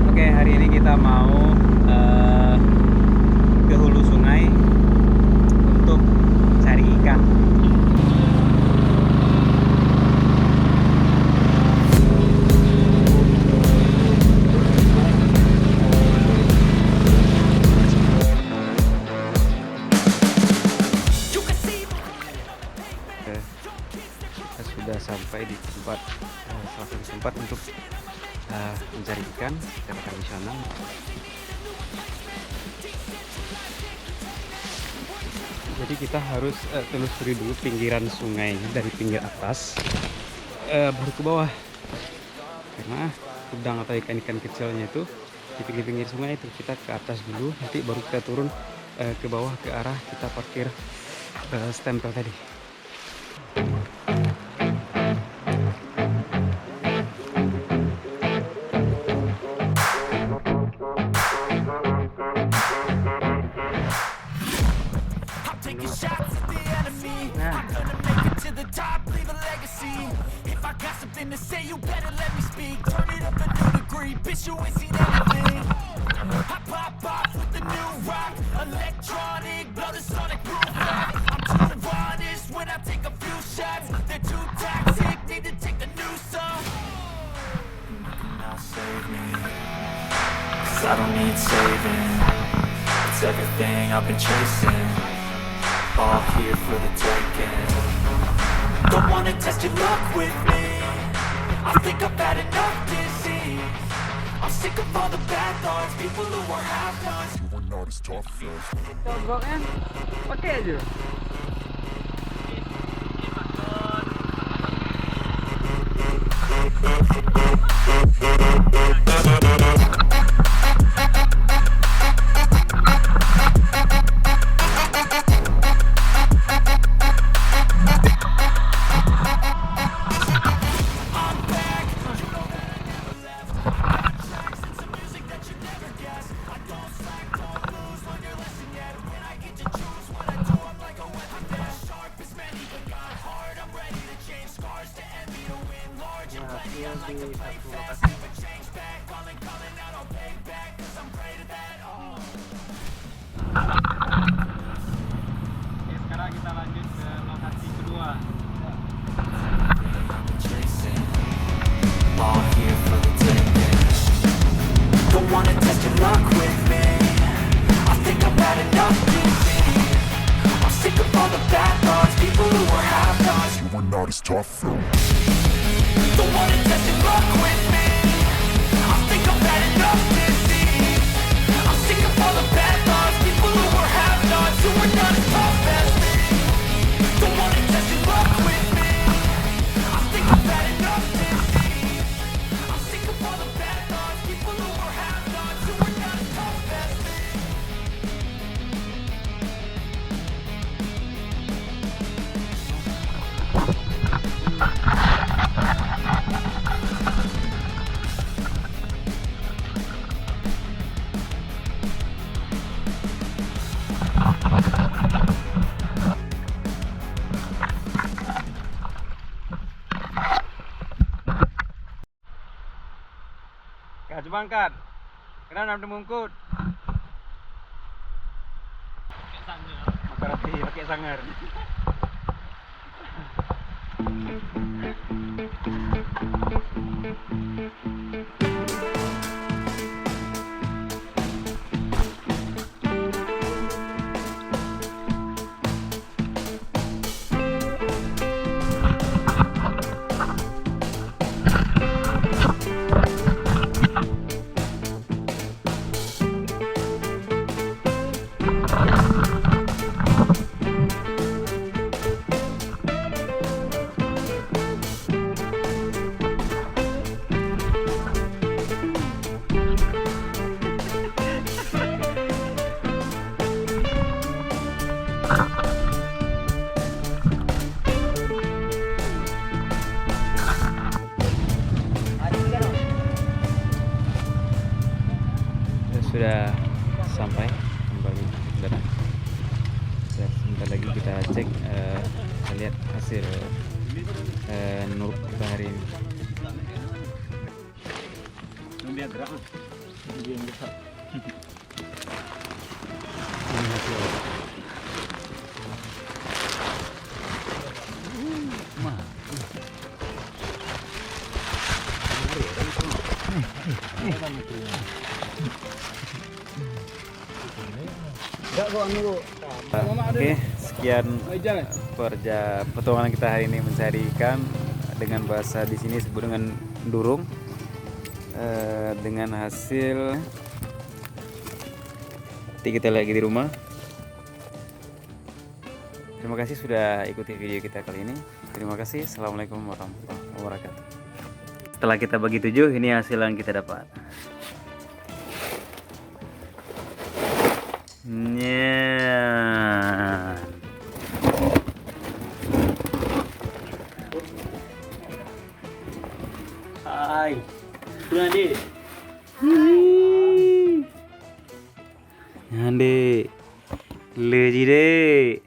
Oke, hari ini kita mau ke hulu sungai untuk cari ikan. Kita sudah sampai di tempat salah satu tempat untuk mencari ikan secara tradisional. Jadi kita harus telusuri dulu pinggiran sungai dari pinggir atas baru ke bawah, karena udang atau ikan-ikan kecilnya itu di pinggir-pinggir sungai itu. Kita ke atas dulu, nanti baru kita turun ke bawah ke arah kita parkir stempel tadi. I don't need saving. It's everything I've been chasing. All here for the taking. Don't wanna test your luck with me. I think I've had enough disease. I'm sick of all the bad thoughts. People who are half-nots. You are not as tough as. Cobroknya pakai aja. Sekarang kita lanjut ke lokasi kedua. All here for the taking. Don't wanna test your luck with me. I think I've had enough disease. I'm sick of all the bad thoughts. People who are half-nots. You are not as tough as. Don't wanna test your luck with me. I think I've had enough disease. I'm sick of all the bad thoughts. People who are half-nots. You are not as tough as me. Don't wanna test your luck with me. I think I've had enough disease. I'm sick of all the bad thoughts. People who are half-nots. You are not as tough as me. Kak, coba angkat. Kena nampak mungkut. Pakai sangar. Pakai sangar. Sudah sampai kembali saudara. Sebentar lagi kita cek, kita lihat hasil gerak. Dia yang besar. Ini hasil. Oke, sekian petualangan kita hari ini mencari ikan dengan bahasa di sini disebut dengan durung. Dengan hasil nanti kita lagi di rumah. Terima kasih sudah ikuti video kita kali ini. Terima kasih. Assalamualaikum warahmatullahi wabarakatuh. Setelah kita bagi 7, ini hasil yang kita dapat. Nyan. Hai. Sudah di. Nyande. Leji deh.